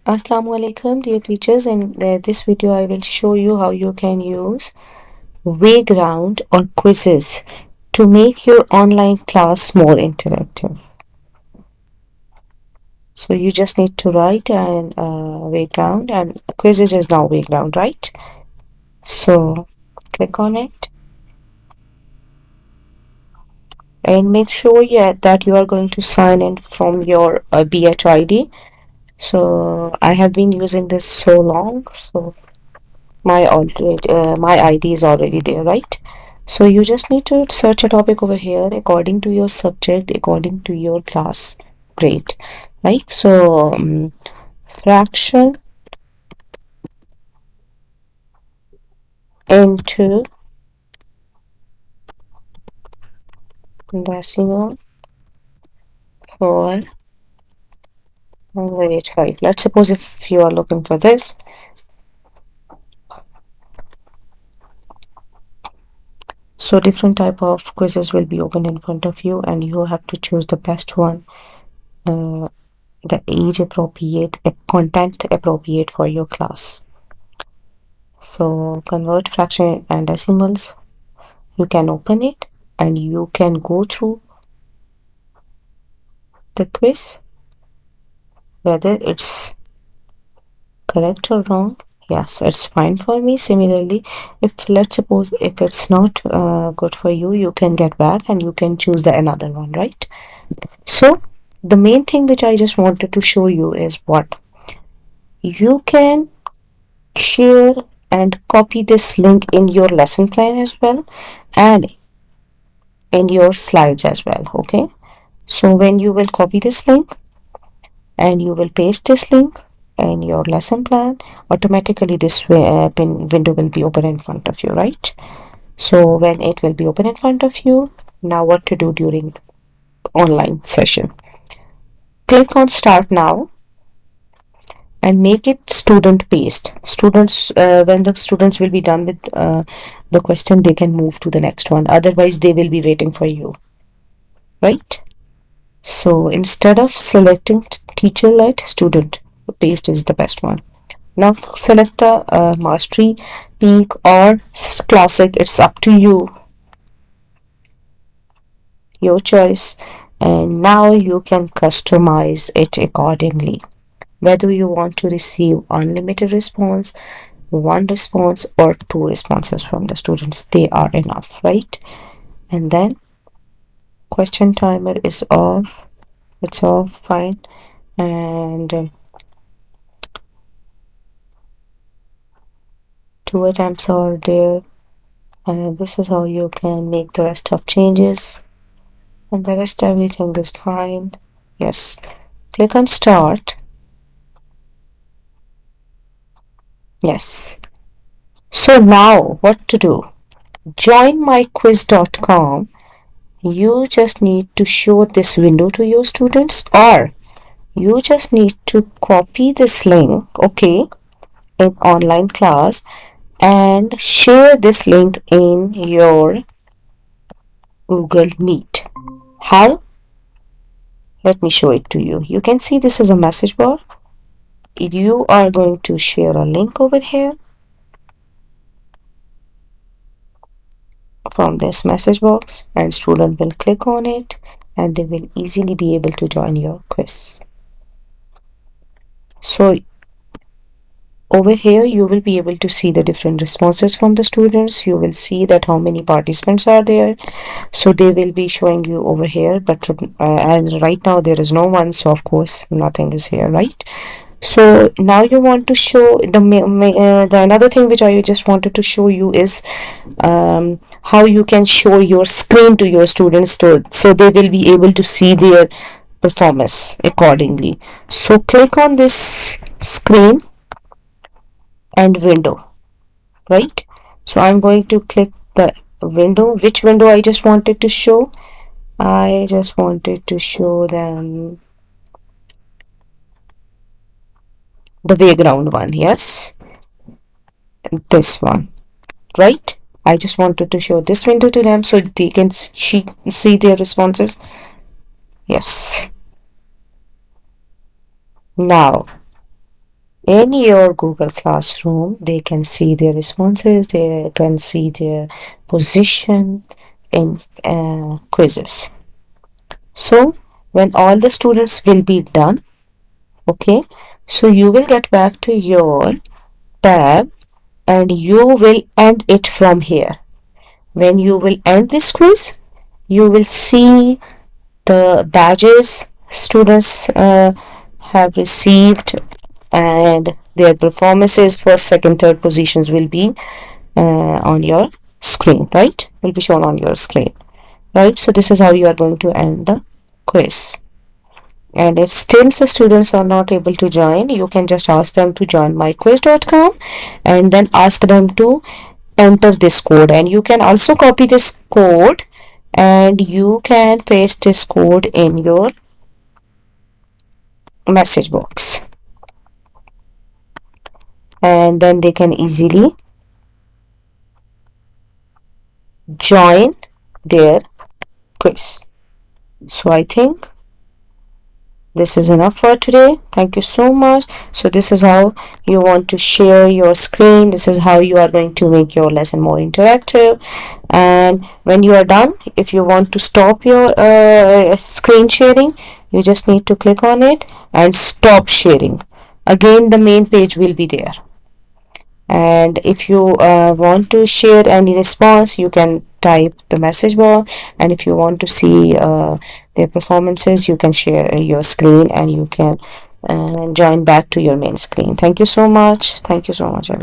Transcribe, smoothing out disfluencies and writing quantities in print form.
Assalamu alaikum, dear teachers. In this video, I will show you how you can use Wayground or Quizzes to make your online class more interactive. So you just need to write and Wayground, and Quizzes is now Wayground, right? So click on it and make sure that you are going to sign in from your BHID. So I have been using this so long, so my ID is already there, right? So you just need to search a topic over here according to your subject, according to your class grade. Like so, fraction into decimal for grade 5. Let's suppose if you are looking for this. So different type of quizzes will be open in front of you, and you have to choose the best one, uh, the age appropriate, content appropriate for your class. So convert fraction and decimals. You can open it and you can go through the quiz whether it's correct or wrong. Yes, it's fine for me. Similarly, if let's suppose if it's not good for you, you can get back and you can choose the another one, right? So the main thing which I just wanted to show you is what you can share and copy this link in your lesson plan as well and in your slides as well. Okay, so when you will copy this link and you will paste this link in your lesson plan, automatically this window will be open in front of you, right? So when it will be open in front of you, now what to do during online session? Click on start now and make it student based. Students, when the students will be done with the question, they can move to the next one. Otherwise, they will be waiting for you, right? So instead of selecting teacher led, student based is the best one. Now select the mastery, peak or classic. It's up to you, your choice. And now you can customize it accordingly. Whether you want to receive unlimited response, one response or two responses from the students, they are enough, right? And then question timer is off. It's off, fine. And two attempts are there, and this is how you can make the rest of changes, and the rest everything is fine. Yes, click on start. Yes, so now what to do? Join myquiz.com. You just need to show this window to your students, or you just need to copy this link, okay, in online class and share this link in your Google Meet. How? Let me show it to you. You can see this is a message bar. You are going to share a link over here from this message box, and student will click on it and they will easily be able to join your quiz. So over here you will be able to see the different responses from the students. You will see that how many participants are there, so they will be showing you over here, but as right now there is no one, so of course nothing is here, right? So now you want to show the another thing which I just wanted to show you is how you can show your screen to your students so they will be able to see their performance accordingly. So click on this screen and window, right? So I'm going to click the window. Which window I just wanted to show? I just wanted to show them the background one. Yes, this one, right? I just wanted to show this window to them so they can see their responses. Yes. Now in your Google Classroom, they can see their responses, they can see their position in quizzes. So when all the students will be done, okay, so you will get back to your tab and you will end it from here. When you will end this quiz, you will see the badges students have received, and their performances for second, third positions will be on your screen, right? Will be shown on your screen, right? So this is how you are going to end the quiz. And if still the students are not able to join, you can just ask them to join myquiz.com and then ask them to enter this code. And you can also copy this code and you can paste this code in your message box. And then they can easily join their quiz. So I think this is enough for today. Thank you so much. So this is how you want to share your screen. This is how you are going to make your lesson more interactive. And when you are done, if you want to stop your screen sharing, you just need to click on it and stop sharing. Again, the main page will be there. And if you want to share any response, you can type the message box, and if you want to see their performances, you can share your screen and you can join back to your main screen. Thank you so much. Thank you so much, everyone.